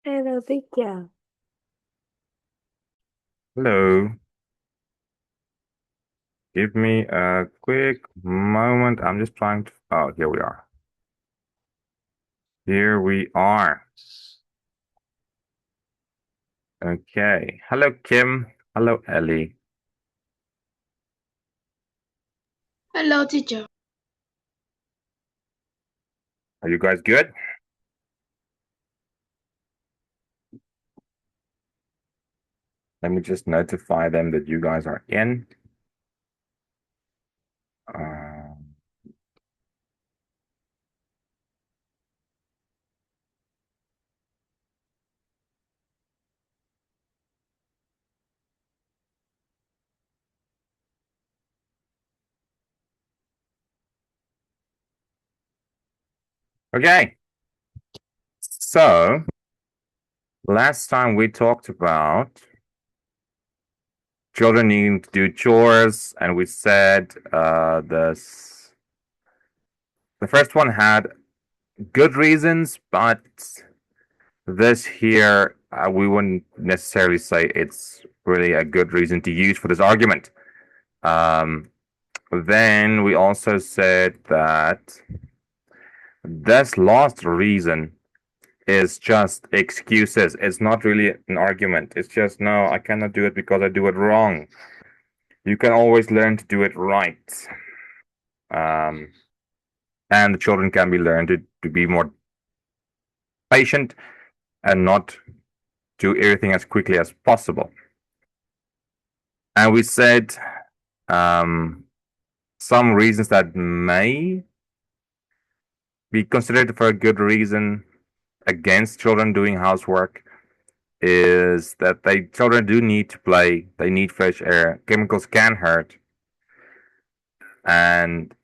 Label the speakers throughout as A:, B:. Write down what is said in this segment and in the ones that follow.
A: Hello teacher.
B: Hello. Give me a quick moment. I'm just trying to. Oh, here we are. Here we are. Okay. Hello, Kim. Hello, Ellie.
A: Hello teacher.
B: Are you guys good? Let me just notify them that you guys are in. Um, okay. So last time we talked about children needing to do chores, and we said the first one had good reasons, but this here, we wouldn't necessarily say it's really a good reason to use for this argument. Um, then we also said that this last reason is just excuses. It's not really an argument. It's just, no, I cannot do it because I do it wrong. You can always learn to do it right. Um, and the children can be learned to be more patient and not do everything as quickly as possible. And we said um, some reasons that may be considered for a good reason against children doing housework is that children do need to play, they need fresh air, chemicals can hurt, and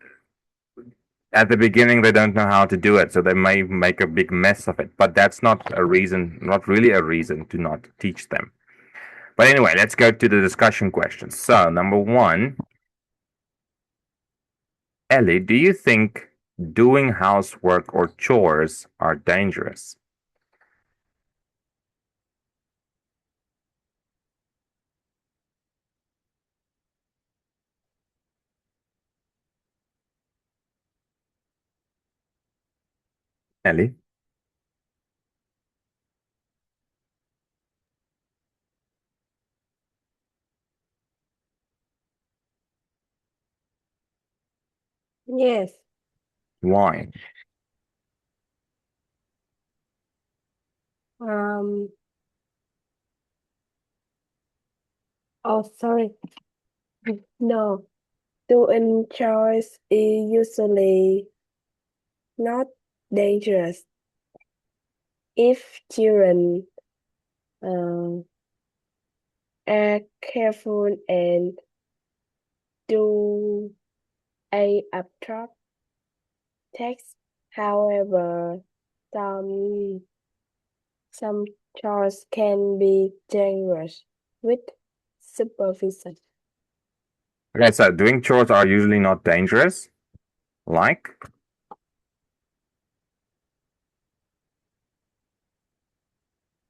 B: at the beginning they don't know how to do it, so they may make a big mess of it, but that's not a reason, not really a reason to not teach them. But anyway, let's go to the discussion questions. So number one, Ellie, do you think doing housework or chores are dangerous? Ellie?
A: Yes.
B: Why?
A: Um. Oh, sorry. No. Doing chores is usually not dangerous if children uh, are careful and do a abstract text. However, some some chores can be dangerous with supervision.
B: Okay, so doing chores are usually not dangerous. Like,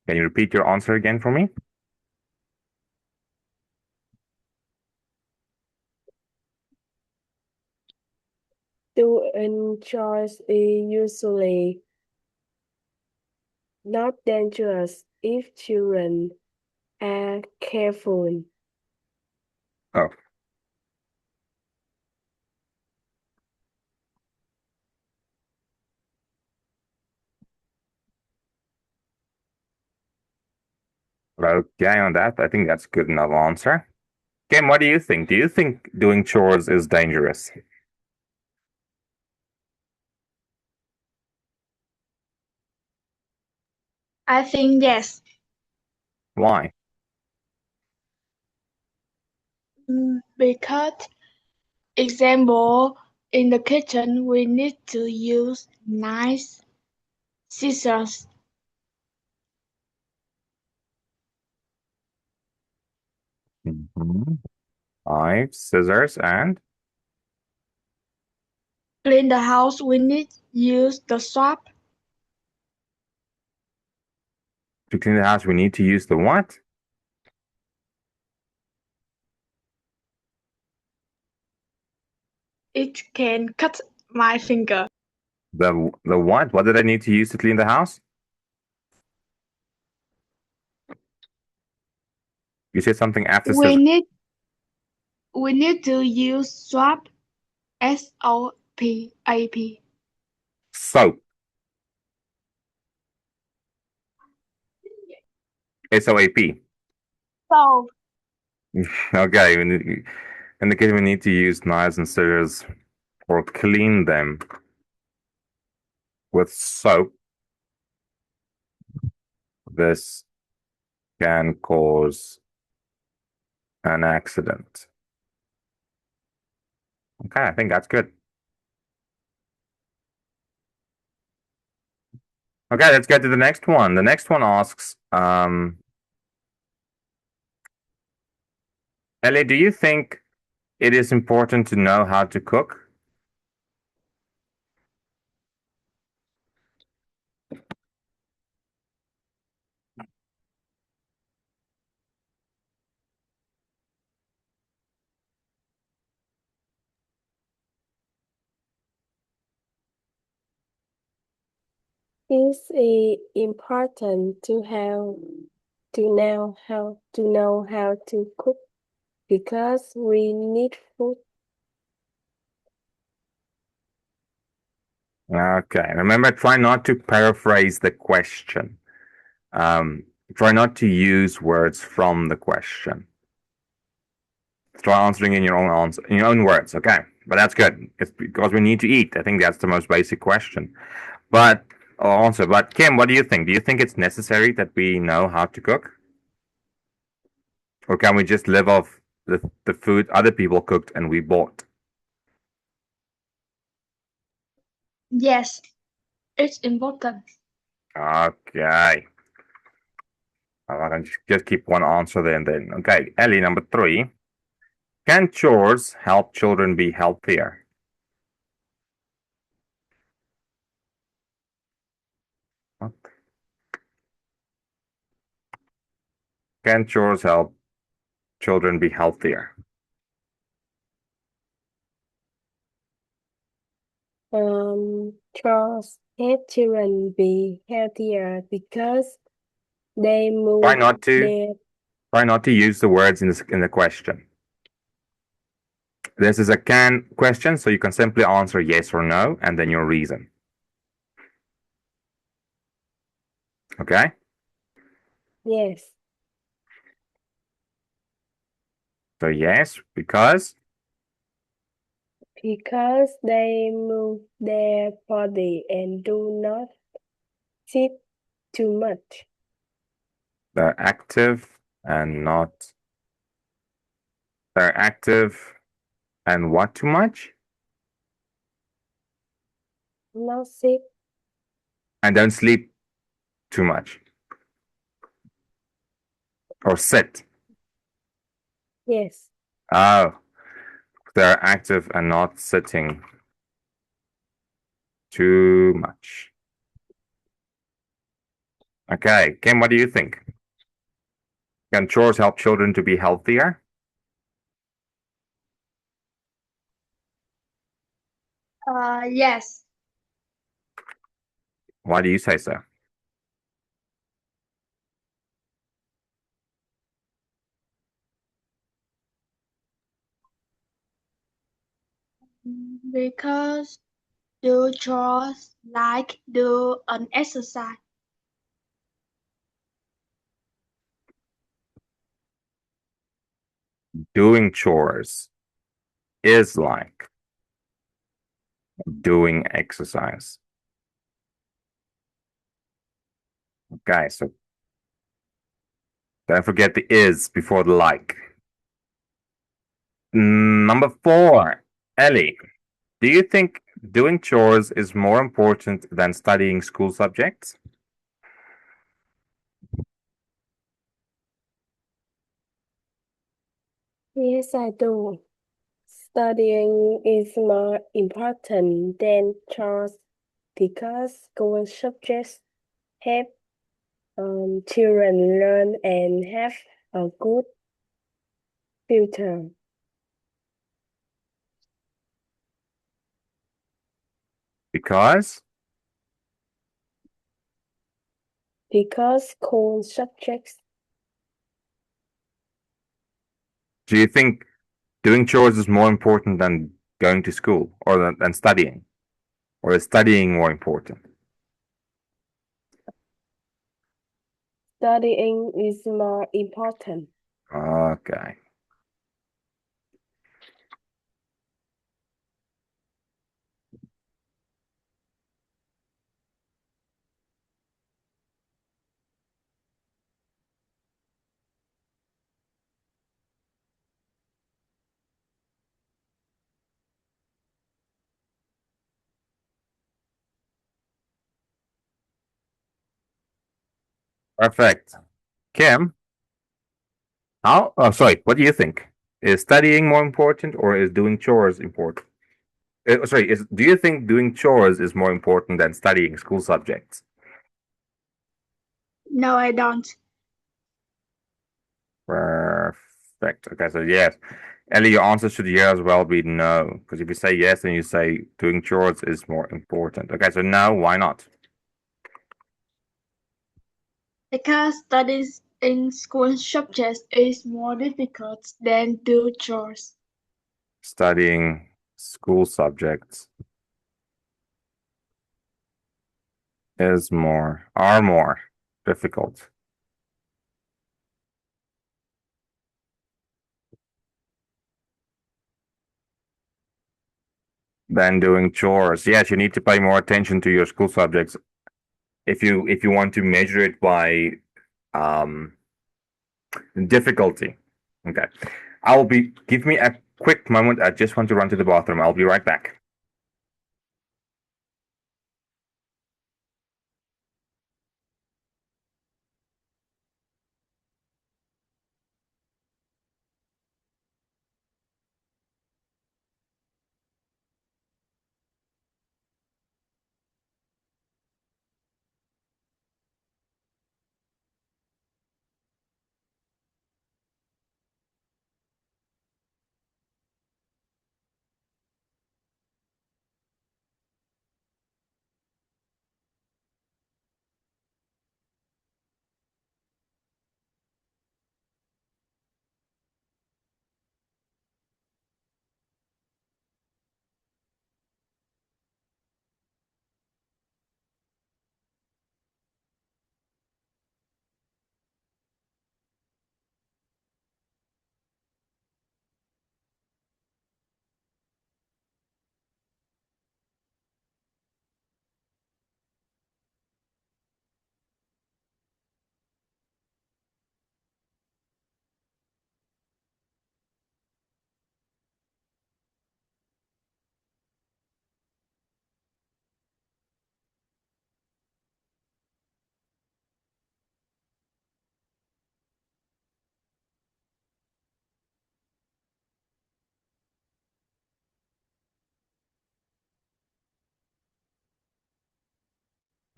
B: can you repeat your answer again for me?
A: Doing chores is usually not dangerous if children are careful.
B: Oh, okay, on that, I think that's good enough answer. Kim, what do you think? Do you think doing chores is dangerous?
C: I think yes,
B: Why?
C: because example in the kitchen we need to use knives, scissors,
B: Mhm. Knives, scissors, and
C: clean the house we need use the soap.
B: To clean the house, we need to use the what?
C: It can cut my finger.
B: The what? What did I need to use to clean the house? You said something after
C: We
B: scissors.
C: need to use swap. SOPAP.
B: Soap. SOAP.
C: So
B: Okay. In the case we need to use knives and scissors or clean them with soap, this can cause an accident. Okay, I think that's good. Okay, let's get to the next one. The next one asks, Elly, do you think it is important to know how to cook?
A: It's important to know how to cook because we need food.
B: Okay, remember, try not to paraphrase the question. Try not to use words from the question. Try answering in your own answer, in your own words. Okay, but that's good. It's because we need to eat. I think that's the most basic question. But answer. But Kim, what do you think? Do you think it's necessary that we know how to cook, or can we just live off the food other people cooked and we bought?
C: yes, it's important.
B: Okay. I can just keep one answer there and then. Okay, Elly, number 3. Can chores help children be healthier? What? Can chores help children be healthier?
A: Chores help children be healthier because they
B: Try
A: move
B: not to
A: their
B: try not to use the words in the question. This is a can question, so you can simply answer yes or no and then your reason. Okay?
A: yes,
B: So yes, because
A: they move their body and do not sit too much.
B: they're active and not they're active and what too much?
A: Not sit.
B: And don't sleep too much. Or sit.
A: Yes.
B: Oh, they're active and not sitting too much. Okay, Kim, what do you think? Can chores help children to be healthier?
C: Yes,
B: Why do you say so?
C: because do chores like do an exercise.
B: Doing chores is like doing exercise. Okay, so don't forget the is before the like. Number 4, Elly, do you think doing chores is more important than studying school subjects?
A: Yes, I do. Studying is more important than chores because school subjects have children learn and have a good future.
B: Because
A: School subjects.
B: do you think doing chores is more important than going to school or than studying? Or is studying more important?
A: Studying is more important.
B: Okay. Perfect. Kim, sorry, what do you think? Is studying more important or is doing chores important? Do you think doing chores is more important than studying school subjects?
C: No, I don't.
B: Perfect. Okay, so yes. Elly, your answer should here as well be no. Because if you say yes, then you say doing chores is more important. Okay, so no, why not?
C: Because studying in school subjects is more difficult than do chores.
B: Studying school subjects are more difficult than doing chores. Yes, you need to pay more attention to your school subjects if you want to measure it by um difficulty. Okay. Give me a quick moment. I just want to run to the bathroom. I'll be right back.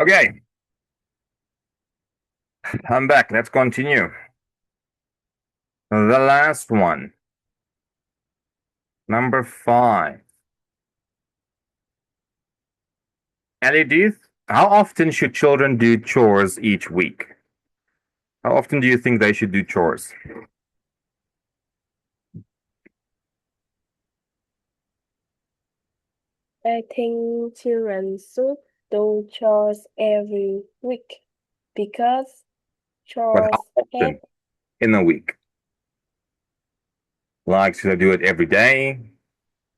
B: Okay, I'm back. Let's continue. The last one. Number 5. Ellie, how often should children do chores each week? How often do you think they should do chores?
A: I think children should do chores every week because
B: But
A: chores
B: how
A: help
B: often in a week? Like, should I do it every day,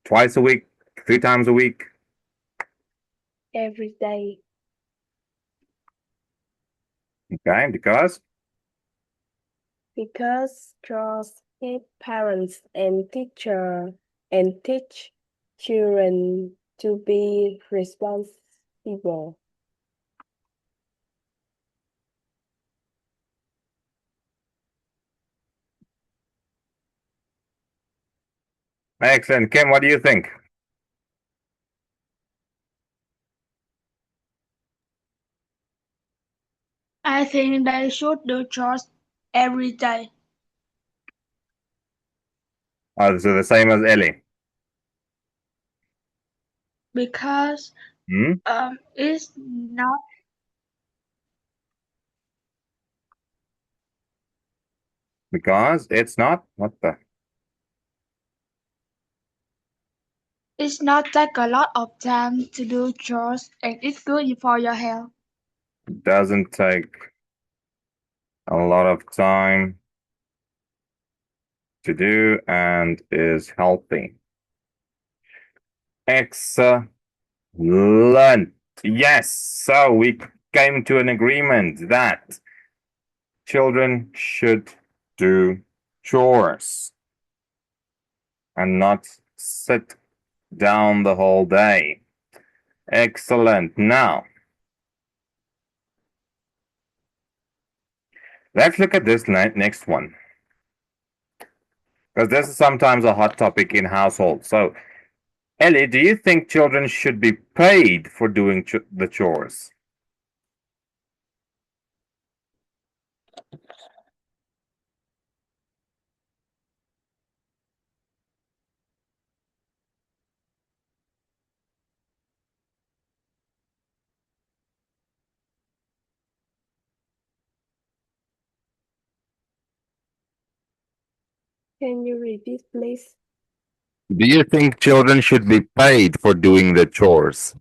B: twice a week, 3 times a week?
A: every day
B: Okay,
A: because chores help parents and teach children to be responsible.
B: excellent. Kim, what do you think?
C: I I think they should do chores every day
B: So the same as Elly.
C: because
B: Hmm?
C: it's not
B: Because it's not what the
C: it's not take a lot of time to do chores and it's good for your health.
B: doesn't take a lot of time to do and is healthy. Excellent. Yes. So we came to an agreement that children should do chores and not sit down the whole day. Excellent. Now, let's look at this next one. Because this is sometimes a hot topic in households. So, Elly, do you think children should be paid for doing the chores?
A: Can you repeat, please?
B: Do you think children should be paid for doing the chores?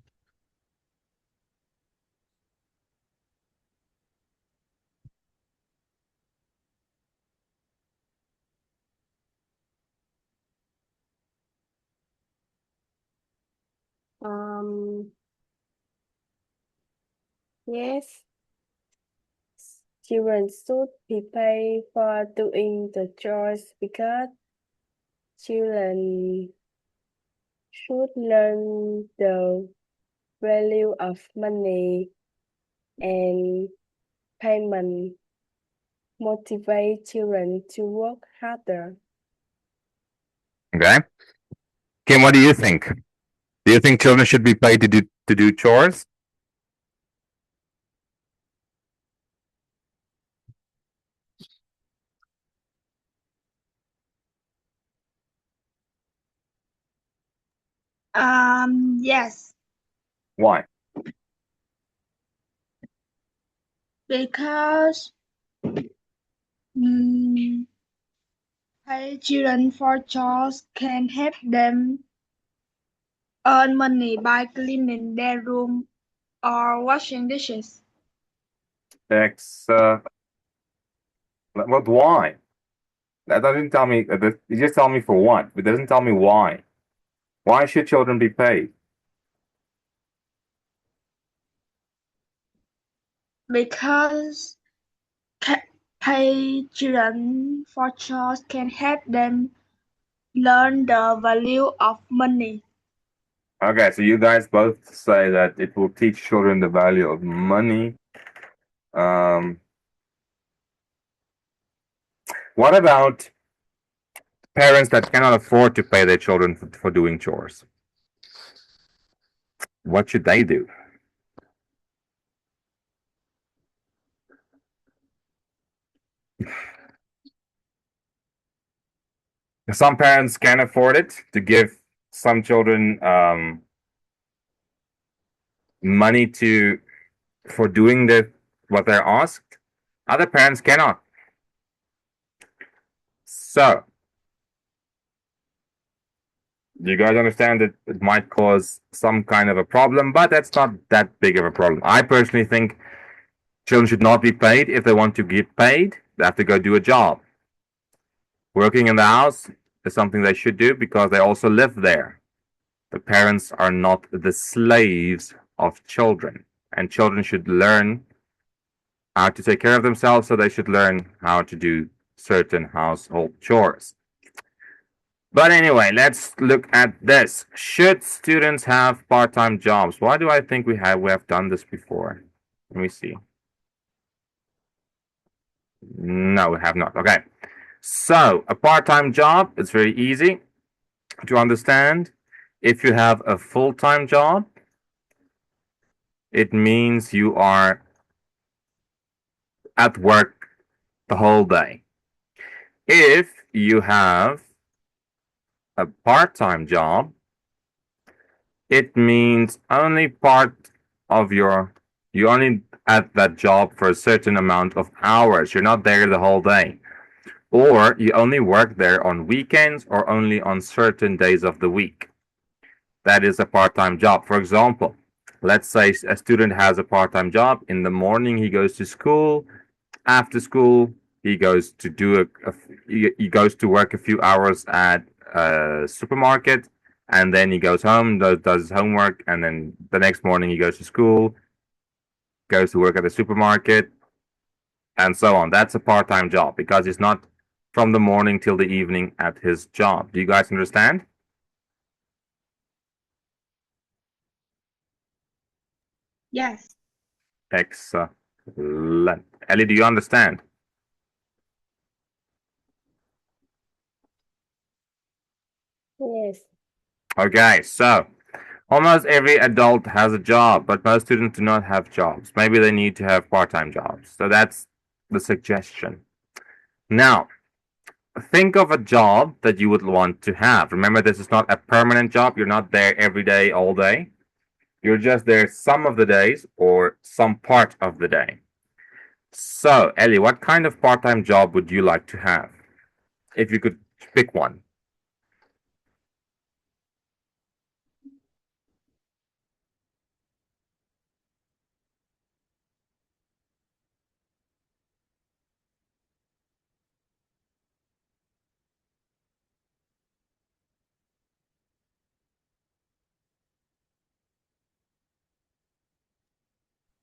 A: Um, yes, children should be paid for doing the chores because children should learn the value of money and payment motivate children to work harder.
B: Okay. Kim, what do you think? Do you think children should be paid to do chores?
C: Yes,
B: Why?
C: because mm, pay children for chores can help them earn money by cleaning their room or washing dishes.
B: X. But why? That doesn't tell me. You just tell me for what. It doesn't tell me why. Why should children be paid?
C: Because pay children for chores can help them learn the value of money.
B: Okay, so you guys both say that it will teach children the value of money. Um, what about parents that cannot afford to pay their children for doing chores? What should they do? Some parents can afford it to give some children money for doing what they're asked. Other parents cannot. So, you guys understand that it might cause some kind of a problem, but that's not that big of a problem. I personally think children should not be paid. If they want to get paid, they have to go do a job. Working in the house is something they should do because they also live there. The parents are not the slaves of children, and children should learn how to take care of themselves, so they should learn how to do certain household chores. But anyway, let's look at this. Should students have part-time jobs? Why do I think we have done this before? Let me see. No, we have not. Okay. So a part-time job is very easy to understand. If you have a full-time job, it means you are at work the whole day. If you have a part-time job, it means only part of you only at that job for a certain amount of hours. You're not there the whole day. Or you only work there on weekends or only on certain days of the week. That is a part-time job. For example, let's say a student has a part-time job. In the morning, he goes to school. After school, he goes to he goes to work a few hours at a supermarket, and then he goes home, does his homework, and then the next morning he goes to school, goes to work at the supermarket, and so on. That's a part-time job because he's not from the morning till the evening at his job. Do you guys understand?
C: Yes.
B: Excellent. Ellie, do you understand?
A: Yes.
B: Okay, so almost every adult has a job, but most students do not have jobs. Maybe they need to have part-time jobs. So that's the suggestion. Now, think of a job that you would want to have. Remember, this is not a permanent job. You're not there every day, all day. You're just there some of the days or some part of the day. So, Ellie, what kind of part-time job would you like to have? If you could pick one.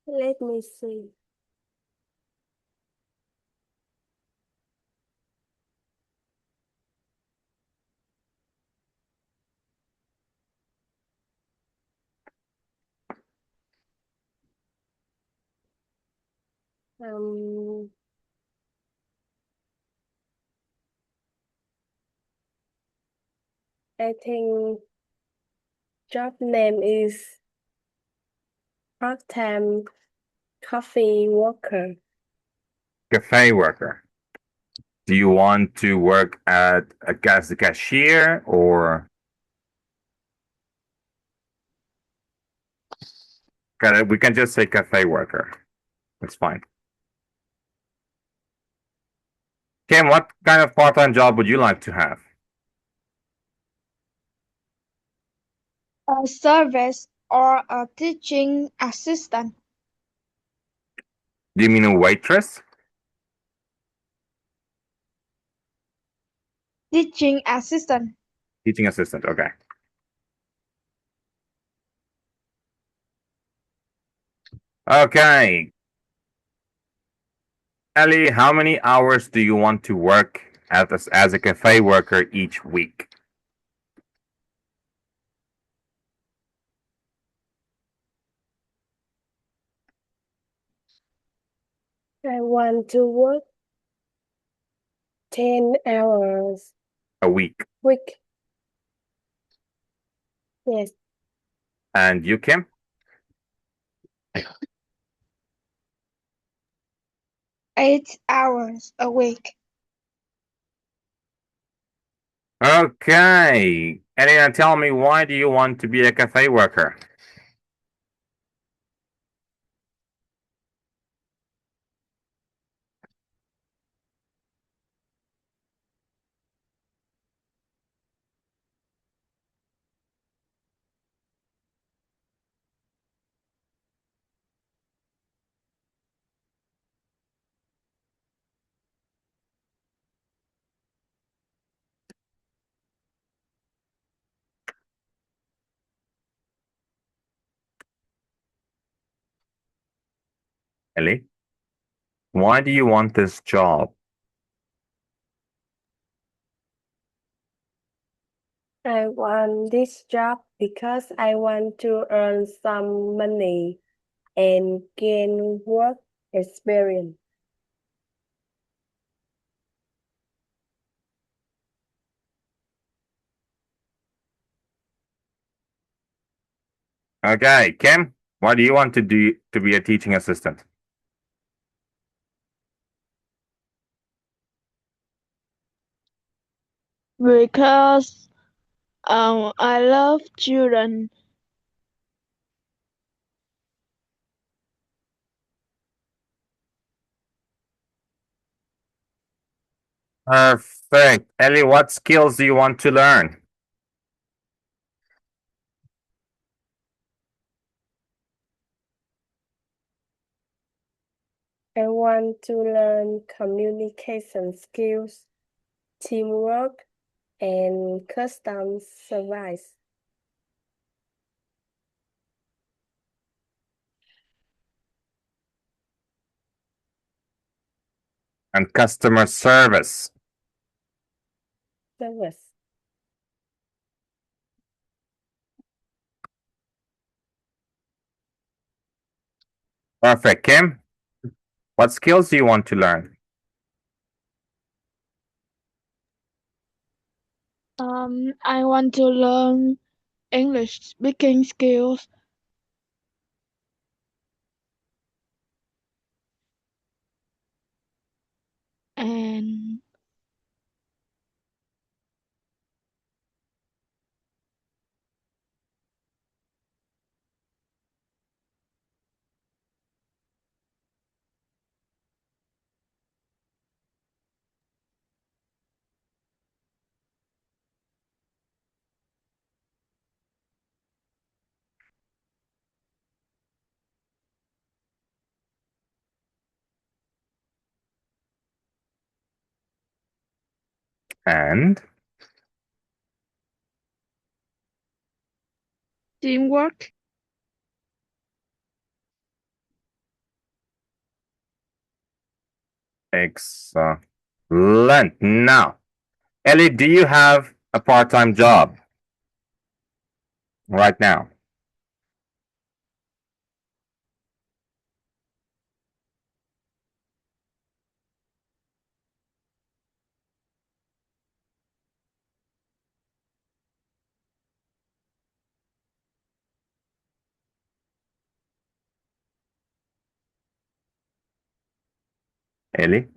A: Let me see. Um, I think job name is part-time coffee worker.
B: Cafe worker. Do you want to work at as a cashier or we can just say cafe worker. That's fine. Kim, what kind of part-time job would you like to have?
C: A service or a teaching assistant.
B: Do you mean a waitress?
C: Teaching assistant.
B: Teaching assistant, okay. Okay. Ellie, how many hours do you want to work as a cafe worker each week?
A: I want to work 10 hours
B: A week.
A: week. Yes.
B: And you, Kim?
C: 8 hours a week.
B: Okay. Ellie, now tell me, why do you want to be a cafe worker? Ellie, why do you want this job?
A: I want this job because I want to earn some money and gain work experience.
B: Okay, Kim, why do you want to be a teaching assistant?
C: Because I love children.
B: Perfect. Ellie, what skills do you want to learn?
A: I want to learn communication skills, teamwork, and custom service.
B: And customer service.
A: Service.
B: Perfect. Kim, what skills do you want to learn?
C: I want to learn English speaking skills and
B: And
C: teamwork.
B: excellent. Now, Ellie, do you have a part-time job right now? Ellie?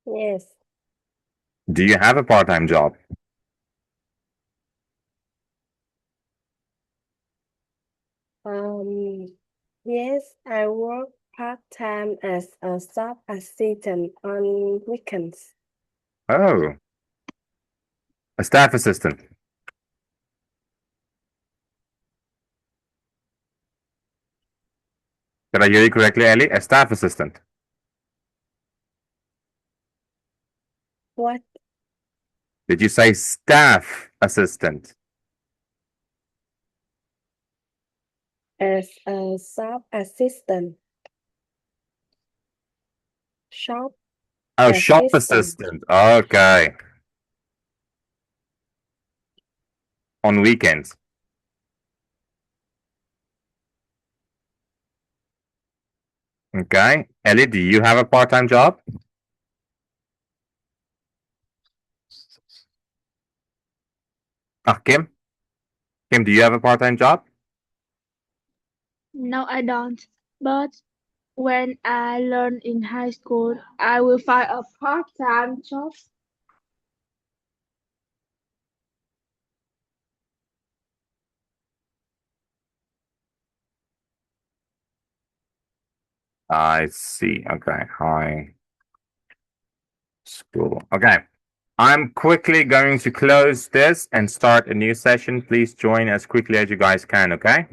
A: Yes.
B: Do you have a part-time job?
A: Yes, I work part-time as a shop assistant on weekends.
B: Oh, a staff assistant. Did I hear you correctly, Ellie? A staff assistant.
A: What?
B: Did you say staff assistant?
A: As a shop assistant. Shop
B: Oh, shop
A: assistant.
B: assistant. Okay. On weekends. Okay. Ellie, do you have a part-time job? Kim? Kim, do you have a part-time job?
C: No, I don't. But when I learn in high school, I will find a part-time job.
B: I see. Okay. High school. Okay. I'm quickly going to close this and start a new session. Please join as quickly as you guys can, okay?